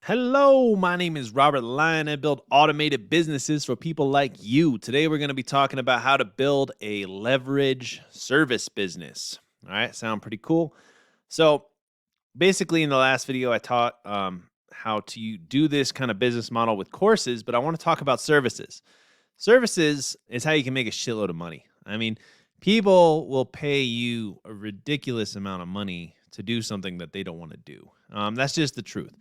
Hello, my name is Robert Lyon. I build automated businesses for people like you. Today, we're going to be talking about how to build a leverage service business. All right, sound pretty cool. So, basically, in the last video, I taught how to do this kind of business model with courses, but I want to talk about services. Services is how you can make a shitload of money. I mean, people will pay you a ridiculous amount of money to do something that they don't want to do. That's just the truth.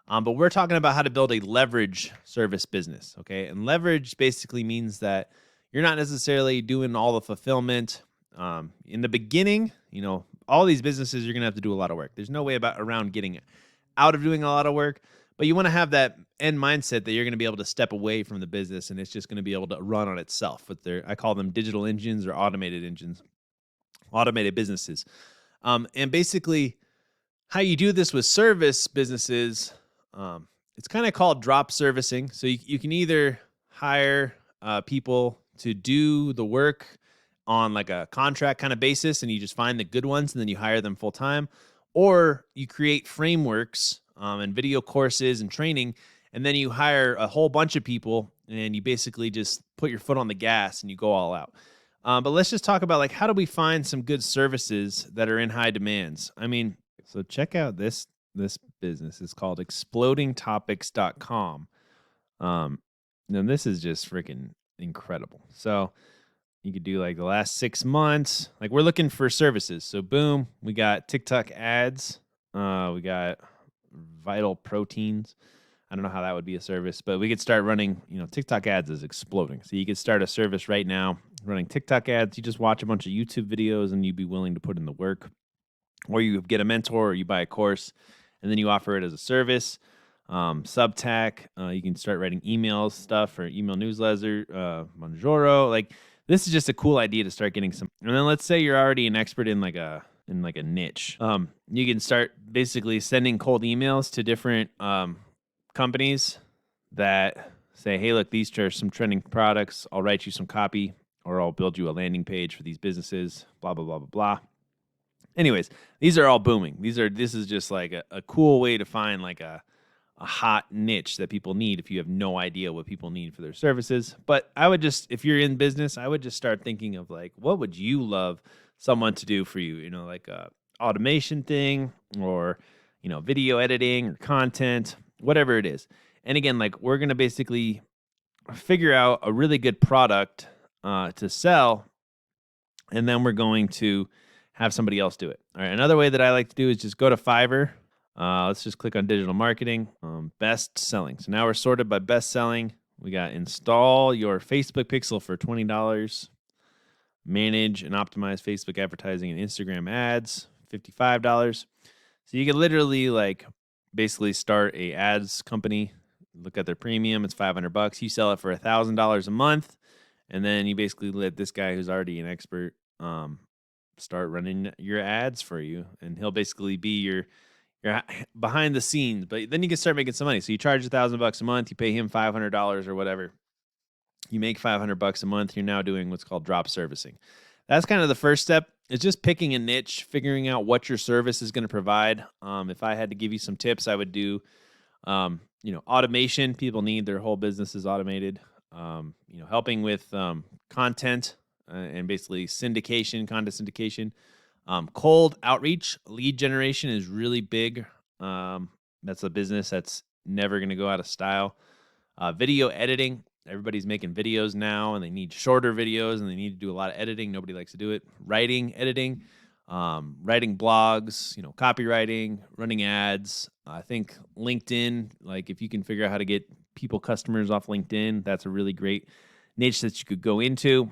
But we're talking about how to build a leverage service business, okay? And leverage basically means that you're not necessarily doing all the fulfillment. In the beginning, all these businesses, you're going to have to do a lot of work. There's no way around getting out of doing a lot of work, but you want to have that end mindset that you're going to be able to step away from the business and it's just going to be able to run on itself. I call them digital engines or automated engines, automated businesses. And basically, how you do this with service businesses, it's kind of called drop servicing. So you can either hire people to do the work on like a contract kind of basis and you just find the good ones and then you hire them full time, or you create frameworks and video courses and training, and then you hire a whole bunch of people and you basically just put your foot on the gas and you go all out. But let's just talk about how do we find some good services that are in high demands? I mean, so check out this business. Is called explodingtopics.com. And this is just freaking incredible. So you could do the last 6 months. We're looking for services. So boom, we got TikTok ads. We got Vital Proteins. I don't know how that would be a service, but we could start running, TikTok ads is exploding. So you could start a service right now running TikTok ads. You just watch a bunch of YouTube videos and you'd be willing to put in the work. Or you get a mentor or you buy a course and then you offer it as a service. Subtac, you can start writing email stuff or email newsletter, Monjoro. This is just a cool idea to start getting some. And then let's say you're already an expert in a niche. You can start basically sending cold emails to different companies that say, hey, look, these are some trending products. I'll write you some copy or I'll build you a landing page for these businesses, blah, blah, blah, blah, blah. Anyways, these are all booming. This is just a cool way to find a hot niche that people need if you have no idea what people need for their services. But I would just, if you're in business, I would just start thinking of what would you love someone to do for you? Like a automation thing or, video editing or content, whatever it is. And again, we're going to basically figure out a really good product to sell, and then we're going to have somebody else do it. All right. Another way that I like to do is just go to Fiverr. Let's just click on digital marketing, best selling. So now we're sorted by best selling. We got install your Facebook pixel for $20. Manage and optimize Facebook advertising and Instagram ads, $55. So you can literally basically start a ads company, look at their premium. It's $500. You sell it for $1,000 a month. And then you basically let this guy who's already an expert, start running your ads for you, and he'll basically be your behind the scenes. But then you can start making some money. So you charge $1,000 a month, you pay him $500 or whatever. You make $500 a month. You're now doing what's called drop servicing. That's kind of the first step. It's just picking a niche, figuring out what your service is going to provide. If I had to give you some tips, I would do, automation. People need their whole businesses automated. Helping with content. And basically content syndication. Cold outreach, lead generation is really big. That's a business that's never going to go out of style. Video editing, everybody's making videos now and they need shorter videos and they need to do a lot of editing. Nobody likes to do it. Editing, writing blogs, copywriting, running ads. I think LinkedIn, if you can figure out how to get customers off LinkedIn, that's a really great niche that you could go into.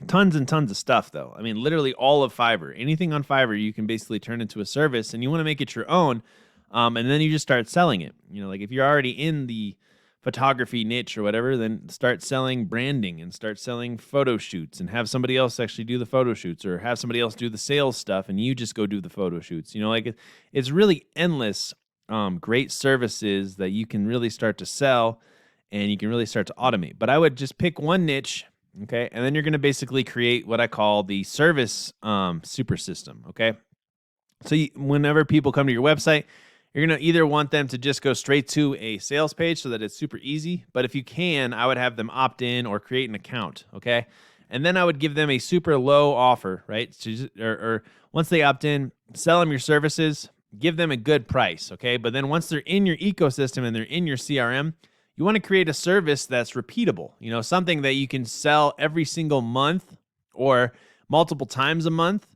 Tons and tons of stuff, though. I mean, literally all of Fiverr. Anything on Fiverr, you can basically turn into a service, and you want to make it your own, and then you just start selling it. If you're already in the photography niche or whatever, then start selling branding and start selling photo shoots and have somebody else actually do the photo shoots or have somebody else do the sales stuff, and you just go do the photo shoots. It's really endless great services that you can really start to sell, and you can really start to automate. But I would just pick one niche. Okay, and then you're going to basically create what I call the service super system, okay? So whenever people come to your website, You're going to either want them to just go straight to a sales page so that it's super easy. But if you can, I would have them opt in or create an account, okay? And then I would give them a super low offer, right? Or once they opt in, sell them your services, give them a good price, okay? But then once they're in your ecosystem and they're in your CRM, you want to create a service that's repeatable, something that you can sell every single month or multiple times a month.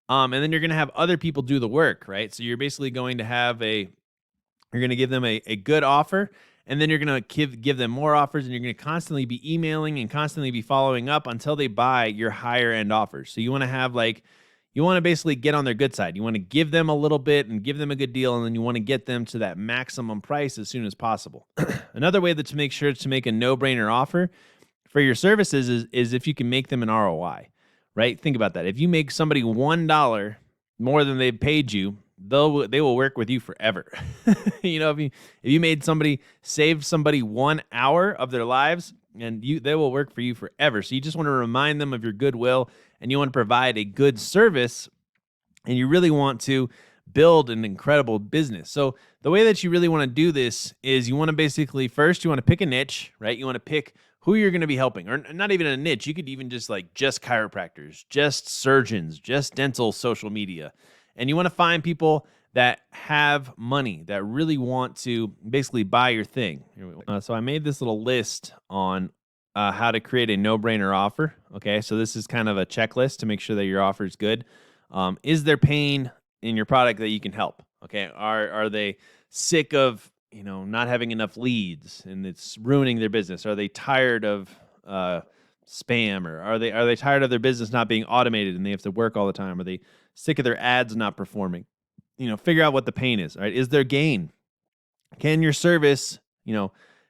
And then you're going to have other people do the work, right? So you're basically going to have you're going to give them a good offer, and then you're going to give them more offers, and you're going to constantly be emailing and constantly be following up until they buy your higher end offers. So you want to have you want to basically get on their good side. You want to give them a little bit and give them a good deal, and then you want to get them to that maximum price as soon as possible. Another way to make sure to make a no-brainer offer for your services is if you can make them an ROI, right? Think about that. If you make somebody $1 more than they've paid you, they will work with you forever. If you saved somebody 1 hour of their lives, and they will work for you forever. So you just want to remind them of your goodwill, and you want to provide a good service, and you really want to build an incredible business. So the way that you really want to do this is you want to basically first you want to pick a niche, right? You want to pick who you're going to be helping, or not even a niche. You could even just chiropractors, just surgeons, just dental social media. And you want to find people that have money, that really want to basically buy your thing. So I made this little list on how to create a no-brainer offer. Okay, so this is kind of a checklist to make sure that your offer is good. Is there pain in your product that you can help? Okay, are they sick of not having enough leads and it's ruining their business? Are they tired of spam, or are they tired of their business not being automated and they have to work all the time? Are they sick of their ads not performing? Figure out what the pain is. Right? Is there gain? Can your service,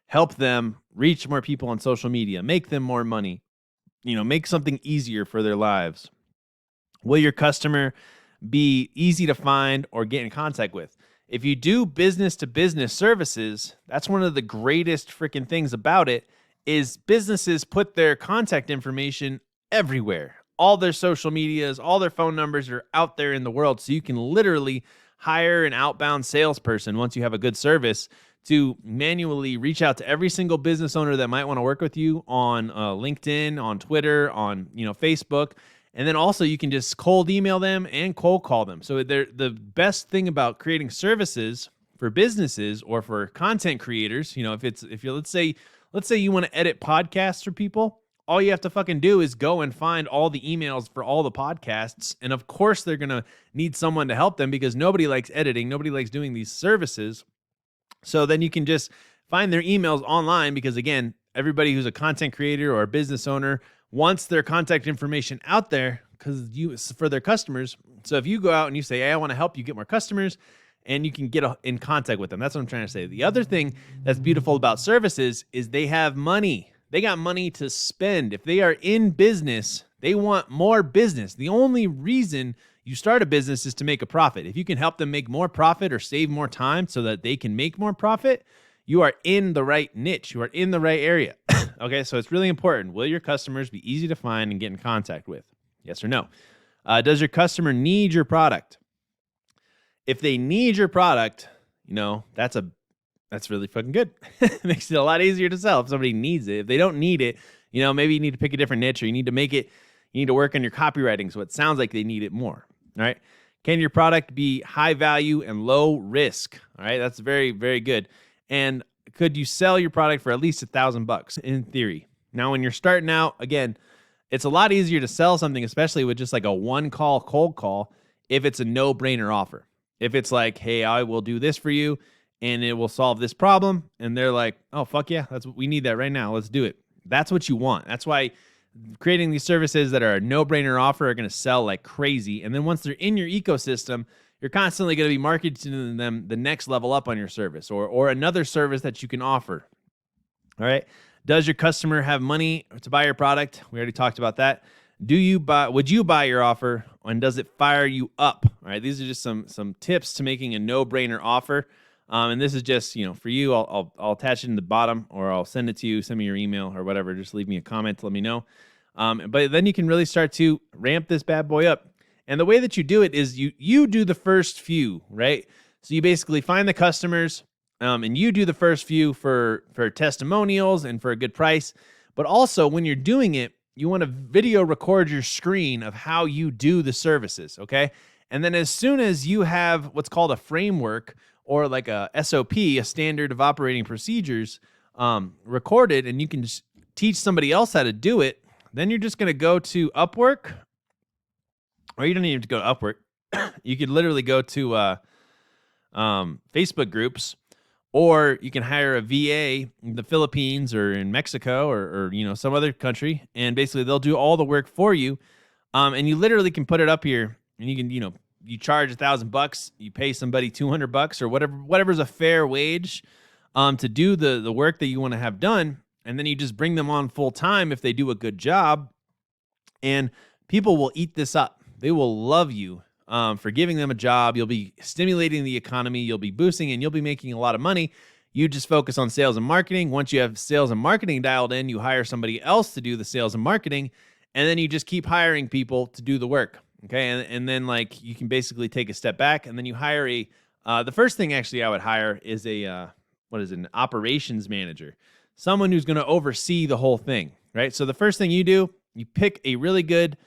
help them reach more people on social media, make them more money, make something easier for their lives? Will your customer be easy to find or get in contact with? If you do business to business services, that's one of the greatest freaking things about it is businesses put their contact information everywhere. All their social medias, all their phone numbers are out there in the world. So you can literally hire an outbound salesperson once you have a good service to manually reach out to every single business owner that might want to work with you on LinkedIn, on Twitter, on Facebook. And then also you can just cold email them and cold call them. So the best thing about creating services for businesses or for content creators, if you let's say you want to edit podcasts for people, all you have to fucking do is go and find all the emails for all the podcasts. And of course they're going to need someone to help them because nobody likes editing. Nobody likes doing these services. So then you can just find their emails online because, again, everybody who's a content creator or a business owner wants their contact information out there for their customers. So if you go out and you say, hey, I want to help you get more customers, and you can get in contact with them. That's what I'm trying to say. The other thing that's beautiful about services is they have money. They got money to spend. If they are in business, they want more business. The only reason you start a business is to make a profit. If you can help them make more profit or save more time so that they can make more profit, you are in the right niche. You are in the right area. Okay, so it's really important. Will your customers be easy to find and get in contact with? Yes or no? Does your customer need your product? If they need your product, that's really fucking good. It makes it a lot easier to sell if somebody needs it. If they don't need it, maybe you need to pick a different niche, or you need to work on your copywriting so it sounds like they need it more. All right. Can your product be high value and low risk? All right. That's very, very good. And could you sell your product for at least $1,000 in theory? Now, when you're starting out, again, it's a lot easier to sell something, especially with just like a one-call cold call, if it's a no-brainer offer. If it's like, hey, I will do this for you and it will solve this problem. And they're like, oh, fuck yeah, we need that right now. Let's do it. That's what you want. That's why creating these services that are a no-brainer offer are going to sell like crazy. And then once they're in your ecosystem, you're constantly going to be marketing them the next level up on your service or another service that you can offer. All right. Does your customer have money to buy your product? We already talked about that. Would you buy your offer, and does it fire you up? All right. These are just some tips to making a no-brainer offer. And this is just, for you, I'll attach it in the bottom, or I'll send it to you, send me your email or whatever. Just leave me a comment to let me know. But then you can really start to ramp this bad boy up. And the way that you do it is you do the first few, right? So you basically find the customers, and you do the first few for testimonials and for a good price. But also, when you're doing it, you want to video record your screen of how you do the services, okay? And then as soon as you have what's called a framework or like a SOP, a standard of operating procedures, recorded, and you can just teach somebody else how to do it, then you're just going to go to Upwork, or you don't even have to go to Upwork. You could literally go to Facebook groups, or you can hire a VA in the Philippines or in Mexico or some other country, and basically they'll do all the work for you. And you literally can put it up here, and you can you charge $1,000, you pay somebody $200 or whatever's a fair wage to do the work that you want to have done, and then you just bring them on full time if they do a good job, and people will eat this up. They will love you for giving them a job. You'll be stimulating the economy. You'll be boosting, and you'll be making a lot of money. You just focus on sales and marketing. Once you have sales and marketing dialed in, you hire somebody else to do the sales and marketing, and then you just keep hiring people to do the work. Okay, and then like you can basically take a step back, and then you hire the first thing actually I would hire is an operations manager, someone who's going to oversee the whole thing, right? So the first thing you do, you pick a really good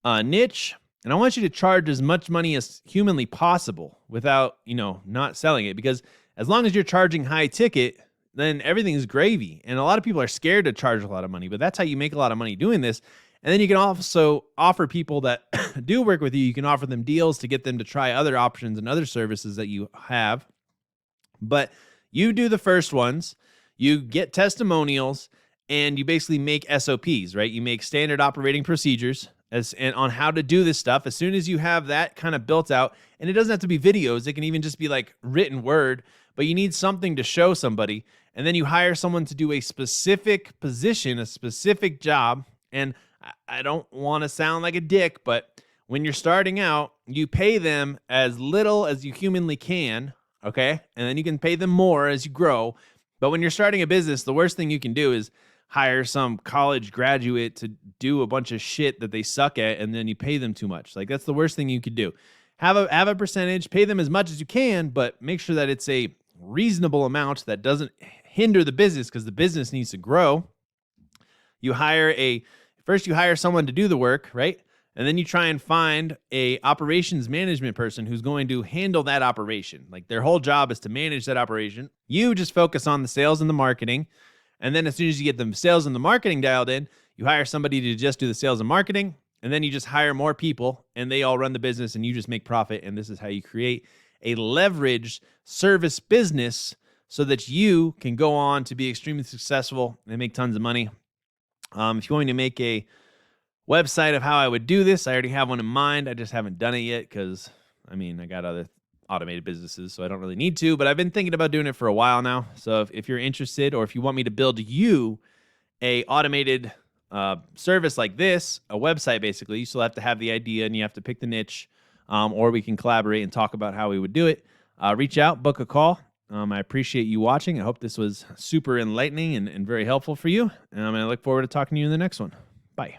niche. And I want you to charge as much money as humanly possible without, not selling it. Because as long as you're charging high ticket, then everything's gravy. And a lot of people are scared to charge a lot of money, but that's how you make a lot of money doing this. And then you can also offer people that do work with you, you can offer them deals to get them to try other options and other services that you have. But you do the first ones, you get testimonials, and you basically make SOPs, right? You make standard operating procedures and on how to do this stuff. As soon as you have that kind of built out, and it doesn't have to be videos, it can even just be like written word, but you need something to show somebody. And then you hire someone to do a specific position, a specific job. And I don't want to sound like a dick, but when you're starting out, you pay them as little as you humanly can, okay? And then you can pay them more as you grow. But when you're starting a business, the worst thing you can do is hire some college graduate to do a bunch of shit that they suck at, and then you pay them too much. Like, that's the worst thing you could do. Have a percentage, pay them as much as you can, but make sure that it's a reasonable amount that doesn't hinder the business, because the business needs to grow. First you hire someone to do the work, right? And then you try and find a operations management person who's going to handle that operation. Like, their whole job is to manage that operation. You just focus on the sales and the marketing. And then as soon as you get the sales and the marketing dialed in, you hire somebody to just do the sales and marketing. And then you just hire more people, and they all run the business, and you just make profit. And this is how you create a leveraged service business so that you can go on to be extremely successful and make tons of money. If you want me to make a website of how I would do this, I already have one in mind. I just haven't done it yet because, I got other automated businesses, so I don't really need to, but I've been thinking about doing it for a while now. So if you're interested, or if you want me to build you a automated service like this, a website basically, you still have to have the idea and you have to pick the niche, or we can collaborate and talk about how we would do it. Reach out, book a call. I appreciate you watching. I hope this was super enlightening and very helpful for you. And I look forward to talking to you in the next one. Bye.